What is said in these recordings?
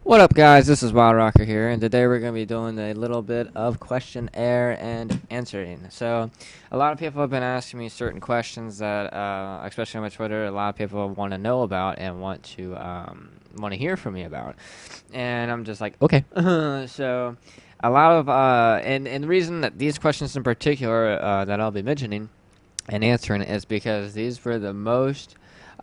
What up, guys? This is Wild Rocker here, and today we're going to be doing a little bit of questionnaire and answering. So, a lot of people have been asking me certain questions that, especially on my Twitter, a lot of people want to know about and want to hear from me about. And I'm just like, okay. So, a lot of and the reason that these questions in particular that I'll be mentioning and answering is because these were the most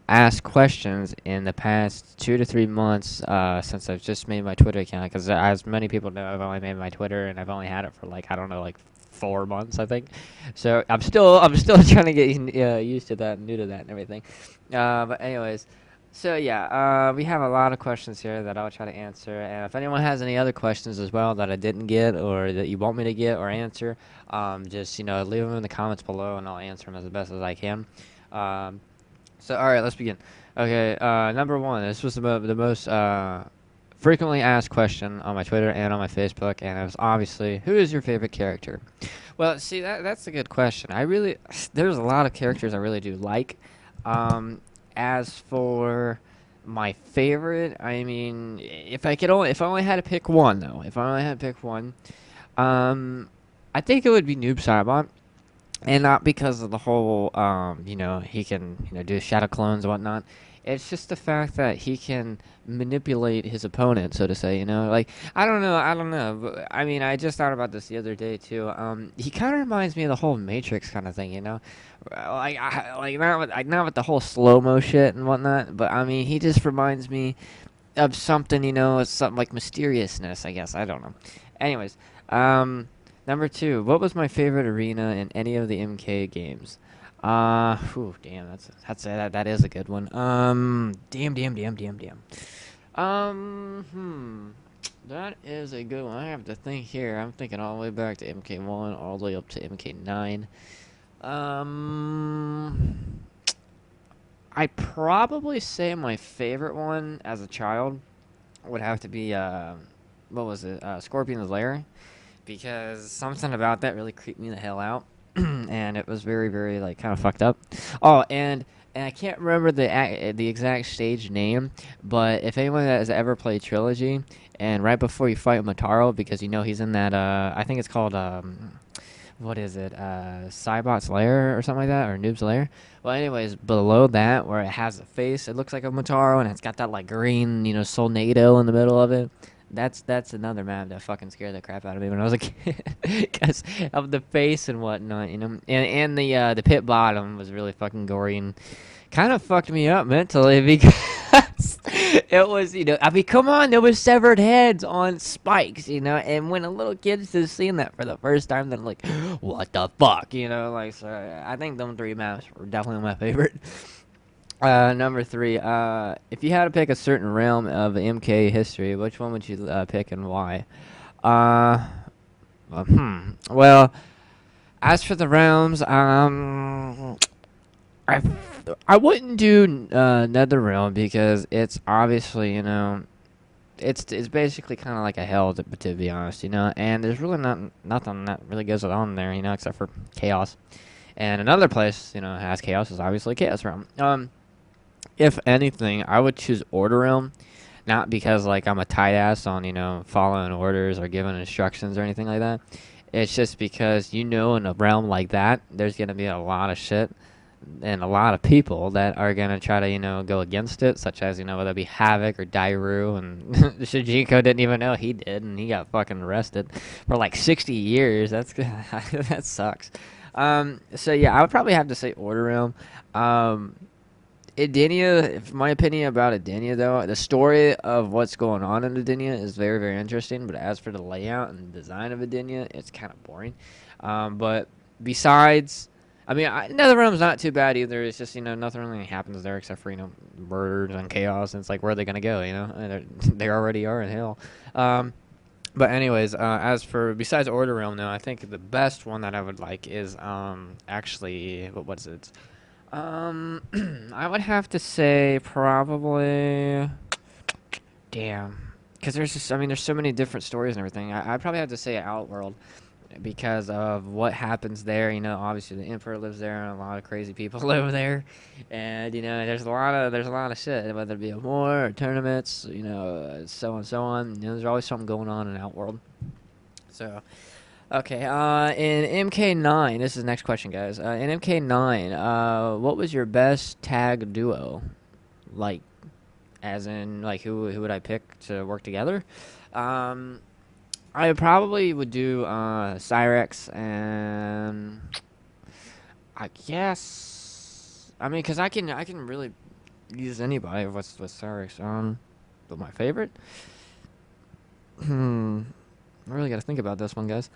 asked questions in the past 2 to 3 months since I've just made my Twitter account. Because as many people know, I've only made my Twitter and I've only had it for like I don't know, like 4 months, I think. So I'm still trying to get used to that, new to that, and everything. But anyways. So yeah, we have a lot of questions here that I'll try to answer, and if anyone has any other questions as well that I didn't get or that you want me to get or answer, just leave them in the comments below, and I'll answer them as best as I can. Um, so, all right, let's begin. Okay, number one. This was the most frequently asked question on my Twitter and on my Facebook, and it was obviously, who is your favorite character? Well, see, that's a good question. There's a lot of characters I really do like. Um, as for my favorite, I mean, if I only had to pick one, though, if I only had to pick one, um, I think it would be Noob Saibot. And not because of the whole, he can, do shadow clones and whatnot. It's just the fact that he can manipulate his opponent, so to say. Like I don't know. But, I mean, I just thought about this the other day too. He kind of reminds me of the whole Matrix kind of thing, like not with the whole slow mo shit and whatnot. But I mean, he just reminds me of something, something like mysteriousness. I guess I don't know. Anyways, number two, what was my favorite arena in any of the MK games? Damn, that is a good one. Damn. That is a good one. I have to think here. I'm thinking all the way back to MK1, all the way up to MK9. Um, I'd probably say my favorite one as a child would have to be what was it? Scorpion's Lair, because something about that really creeped me the hell out, and it was very, very like kind of fucked up. Oh, and I can't remember the exact stage name, but if anyone has ever played Trilogy, and right before you fight Motaro, because he's in that I think it's called what is it? Cybot's Lair or something like that, or Noob's Lair. Well, anyways, below that, where it has a face, it looks like a Motaro, and it's got that like green, Solnado in the middle of it. That's another map that fucking scared the crap out of me when I was a kid, because of the face and whatnot, and the pit bottom was really fucking gory and kind of fucked me up mentally because it was, I mean, come on, there was severed heads on spikes, and when a little kid's just seeing that for the first time, then like, what the fuck, like, so I think them three maps were definitely my favorite. Number three, if you had to pick a certain realm of MK history, which one would you pick and why? Uh, well, as for the realms, I I wouldn't do NetherRealm because it's obviously it's basically kind of like a hell to be honest, and there's really nothing that really goes on there, except for chaos. And another place has chaos is obviously Chaos Realm. If anything, I would choose Order Realm, not because like I'm a tight ass on following orders or giving instructions or anything like that. It's just because in a realm like that, there's gonna be a lot of shit and a lot of people that are gonna try to go against it, such as whether it be Havoc or Dairu, and Shijiko didn't even know he did, and he got fucking arrested for like 60 years. That's that sucks. So yeah, I would probably have to say Order Realm. Edenia, my opinion about Edenia, though, the story of what's going on in Edenia is very, very interesting. But as for the layout and design of Edenia, it's kind of boring. But besides, I mean, NetherRealm's not too bad either. It's just nothing really happens there except for murders and chaos. And it's like, where are they gonna go? And they already are in hell. But anyways, as for besides Order Realm, though, I think the best one that I would like is actually what's it? I would have to say probably, damn, because there's so many different stories and everything. I'd probably have to say Outworld, because of what happens there. Obviously the Emperor lives there, and a lot of crazy people live there, and there's a lot of shit, whether it be a war or tournaments, so on and so on. There's always something going on in Outworld. So, okay, in MK9, this is the next question, guys. In MK9, what was your best tag duo? Like, as in, like, who would I pick to work together? Um, I probably would do Cyrex and I guess because I can really use anybody with Cyrex. But my favorite, I really got to think about this one, guys.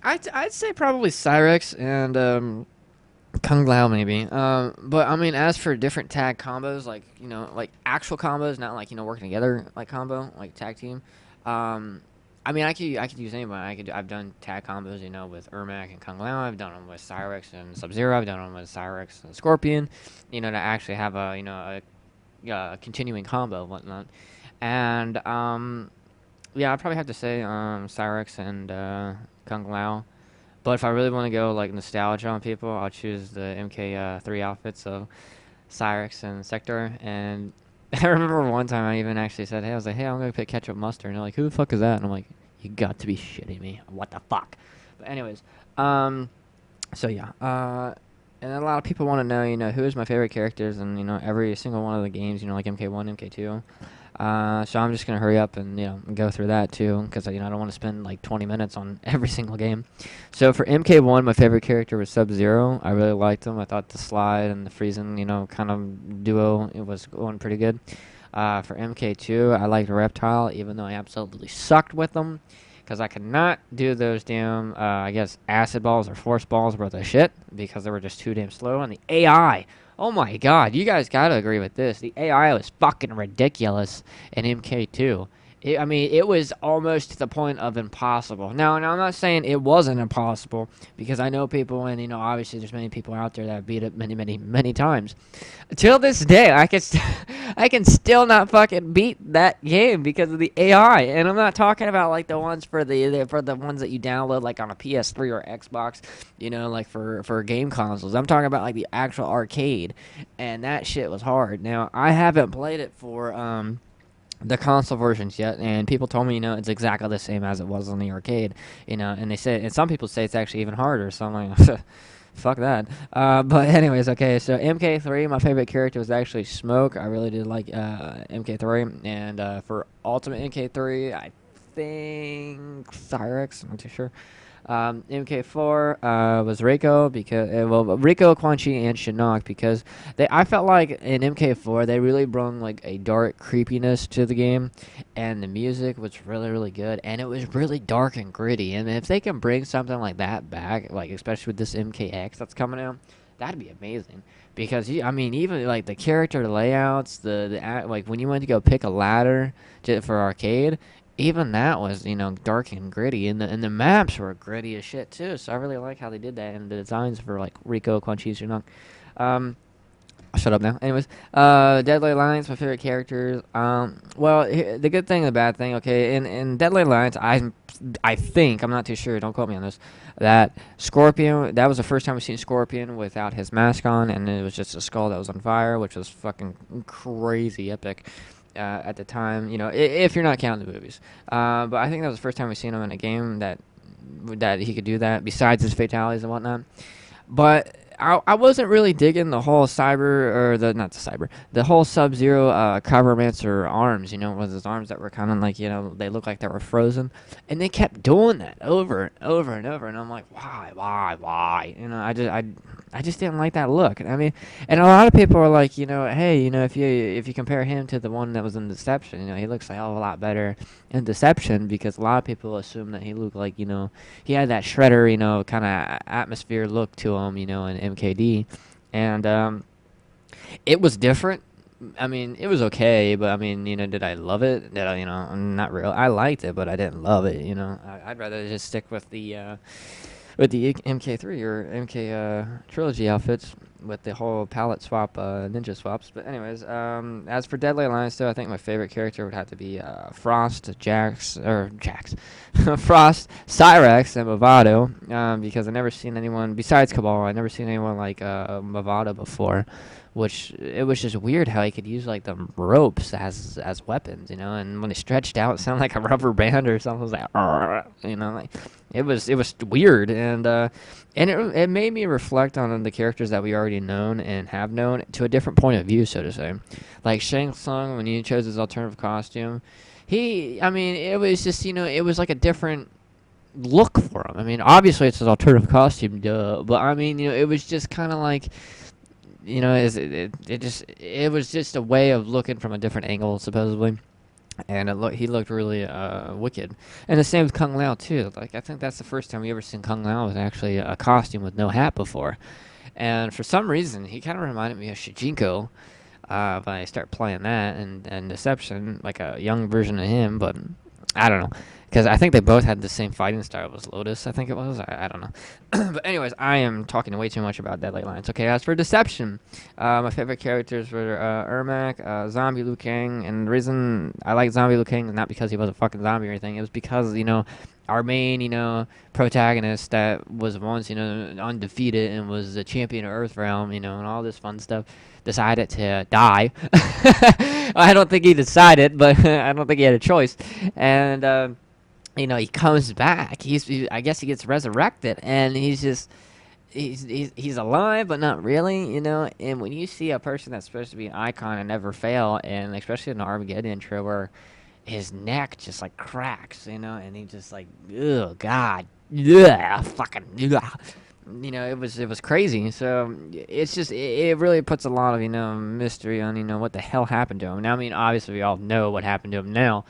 I'd say probably Cyrex and Kung Lao maybe. But as for different tag combos, like like actual combos, not like working together like combo, like tag team. Um, I could use anybody. I've done tag combos, with Ermac and Kung Lao. I've done them with Cyrex and Sub Zero. I've done them with Cyrex and Scorpion. To actually have a continuing combo and whatnot. And yeah, I'd probably have to say Cyrex and Kung Lao. But if I really want to go like nostalgia on people, I'll choose the MK3 outfits of Cyrex and Sector. And I remember one time I even actually said, "Hey, I was like, hey, I'm gonna pick ketchup mustard." And they're like, "Who the fuck is that?" And I'm like, "You got to be shitting me! What the fuck?" But anyways, so yeah, and a lot of people want to know, who is my favorite characters, and every single one of the games, like MK1, MK2. So I'm just gonna hurry up and go through that too, because I don't want to spend like 20 minutes on every single game. So for MK1, my favorite character was Sub Zero. I really liked him. I thought the Slide and the Friesen, kind of duo, it was going pretty good. For MK2, I liked Reptile, even though I absolutely sucked with them, because I could not do those damn, I guess, acid balls or force balls worth of shit, because they were just too damn slow. And the AI, oh my god, you guys gotta agree with this. The AI was fucking ridiculous in MK2. It was almost to the point of impossible. Now, I'm not saying it wasn't impossible, because I know people, and obviously there's many people out there that beat it many, many, many times. Till this day, I can still not fucking beat that game because of the AI. And I'm not talking about like the ones for the ones that you download like on a PS3 or Xbox, like for game consoles. I'm talking about like the actual arcade, and that shit was hard. Now I haven't played it for the console versions yet, and people told me it's exactly the same as it was on the arcade, and they say, and some people say it's actually even harder. So I'm like, fuck that. But anyways, okay, so MK3, my favorite character was actually Smoke. I really did like MK3, and for Ultimate MK3, I think Cyrex. I'm not too sure. MK4 was Reiko, because Reiko, Quan Chi, and Shinnok, because I felt like in MK4 they really brought like a dark creepiness to the game, and the music was really, really good, and it was really dark and gritty. And if they can bring something like that back, like especially with this MKX that's coming out, that'd be amazing. Because even like the character layouts, like when you went to go pick a ladder for arcade, even that was dark and gritty, and the maps were gritty as shit too. So I really like how they did that, and the designs for like Rico, Quan Chi, Shinnok. I'll shut up now. Anyways, Deadly Alliance, my favorite characters. Well, the good thing and the bad thing. Okay, in Deadly Alliance, I think, I'm not too sure, don't quote me on this, that Scorpion, that was the first time we've seen Scorpion without his mask on, and it was just a skull that was on fire, which was fucking crazy epic. At the time, if you're not counting the movies. But I think that was the first time we've seen him in a game that he could do that, besides his fatalities and whatnot. But I wasn't really digging the whole the whole Sub-Zero Cybermancer arms, with his arms that were kind of like, they looked like they were frozen. And they kept doing that over and over and over. And I'm like, why? I just didn't like that look. And a lot of people are like, hey, if you compare him to the one that was in Deception, he looks a hell of a lot better in Deception, because a lot of people assume that he looked like, he had that Shredder, kind of atmosphere look to him, in MKD. And it was different. It was okay, but did I love it? Did I, not real. I liked it, but I didn't love it. I'd rather just stick with the MK3 or MK trilogy outfits. with the whole palette swap, ninja swaps. But anyways, as for Deadly Alliance, though, I think my favorite character would have to be Frost, Frost, Cyrex, and Movado, because I've never seen anyone besides Cabal. I've never seen anyone like Movado before, which it was just weird how he could use like the ropes as weapons, and when they stretched out, it sounded like a rubber band or something. It was like, like it was weird, and it made me reflect on the characters that we already known and have known to a different point of view, so to say. Like Shang Tsung, when he chose his alternative costume, it was just, it was like a different look for him. I mean, obviously it's his alternative costume, duh, but it was just kind of like, it was just a way of looking from a different angle, supposedly. And he looked really wicked. And the same with Kung Lao, too. Like, I think that's the first time we ever seen Kung Lao was actually a costume with no hat before. And for some reason, he kind of reminded me of Shijinko when I start playing that, and Deception, like a young version of him, but I don't know. Because I think they both had the same fighting style as Lotus, I think it was. I don't know. But anyways, I am talking way too much about Deadly Alliance. Okay, as for Deception, my favorite characters were Ermac, Zombie Liu Kang, and the reason I like Zombie Liu Kang is not because he was a fucking zombie or anything. It was because, our main, protagonist that was once, undefeated and was the champion of Earthrealm, and all this fun stuff, decided to die. I don't think he decided, but I don't think he had a choice. And, he comes back. I guess he gets resurrected, and he's alive, but not really, And when you see a person that's supposed to be an icon and never fail, and especially in the Armageddon intro where his neck just like cracks, and he just like, oh god, yeah, fucking, ugh. It was crazy. So it's just it really puts a lot of mystery on what the hell happened to him. Now, obviously we all know what happened to him now,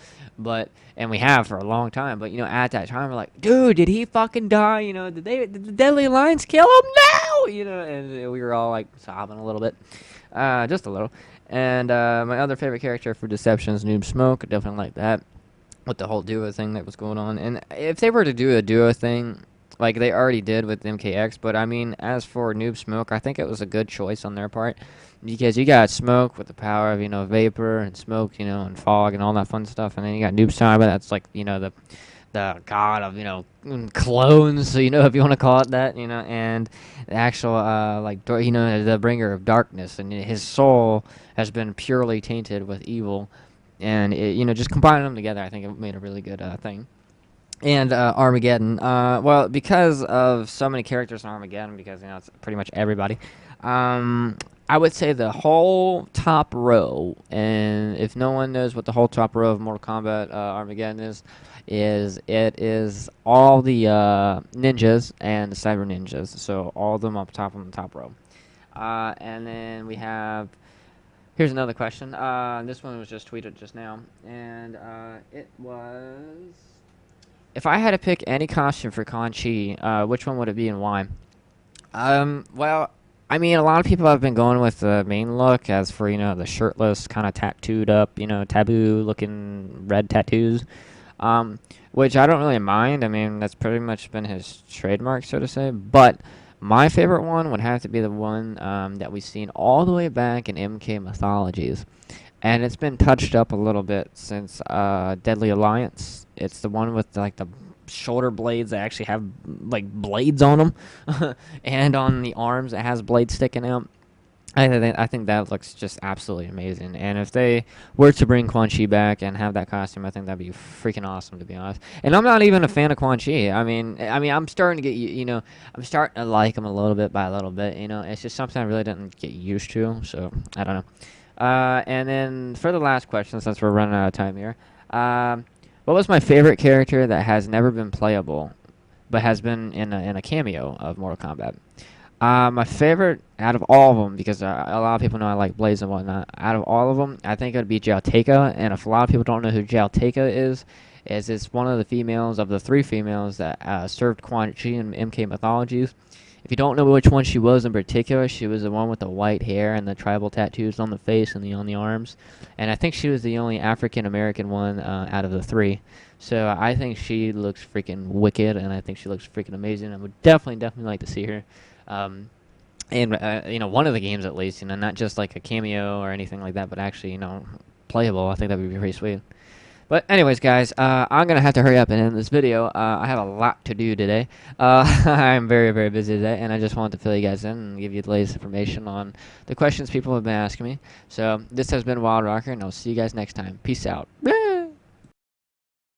and we have for a long time. But at that time we're like, dude, did he fucking die? Did the Deadly Alliance kill him now? And we were all like sobbing a little bit, just a little. And my other favorite character for Deception is Noob Smoke. I definitely like that with the whole duo thing that was going on. And if they were to do a duo thing, like they already did with MKX, but as for Noob Smoke, I think it was a good choice on their part, because you got Smoke with the power of vapor and smoke, and fog and all that fun stuff, and then you got Noob Saibot, that's like the god of clones, so if you want to call it that, and the actual the bringer of darkness, and his soul has been purely tainted with evil, and just combining them together, I think it made a really good thing. And Armageddon. Well, because of so many characters in Armageddon, because it's pretty much everybody. I would say the whole top row, and if no one knows what the whole top row of Mortal Kombat Armageddon it is all the ninjas and the cyber ninjas. So all of them up top on the top row. And then we have. Here's another question. This one was just tweeted just now, and it was. If I had to pick any costume for Quan Chi, which one would it be and why? Well, a lot of people have been going with the main look, as for, the shirtless, kind of tattooed up, taboo-looking red tattoos, which I don't really mind. That's pretty much been his trademark, so to say. But my favorite one would have to be the one that we've seen all the way back in MK Mythologies. And it's been touched up a little bit since Deadly Alliance. It's the one with like the shoulder blades that actually have like blades on them, and on the arms it has blades sticking out. I think that looks just absolutely amazing. And if they were to bring Quan Chi back and have that costume, I think that'd be freaking awesome, to be honest. And I'm not even a fan of Quan Chi. I'm starting to get I'm starting to like him a little bit by a little bit. It's just something I really didn't get used to. So I don't know. And then for the last question, since we're running out of time here, what was my favorite character that has never been playable, but has been in a cameo of Mortal Kombat? My favorite out of all of them, because a lot of people know I like Blaze and whatnot. Out of all of them, I think it would be Jiaoteka. And if a lot of people don't know who Jiaoteka is it's one of the females of the three females that served Quan Chi in MK Mythologies. If you don't know which one she was in particular, she was the one with the white hair and the tribal tattoos on the face and on the arms. And I think she was the only African-American one out of the three. So I think she looks freaking wicked, and I think she looks freaking amazing. I would definitely like to see her in one of the games at least, not just like a cameo or anything like that, but actually playable. I think that would be pretty sweet. But anyways, guys, I'm gonna have to hurry up and end this video. I have a lot to do today. I'm very, very busy today, and I just wanted to fill you guys in and give you the latest information on the questions people have been asking me. So this has been Wild Rocker, and I'll see you guys next time. Peace out.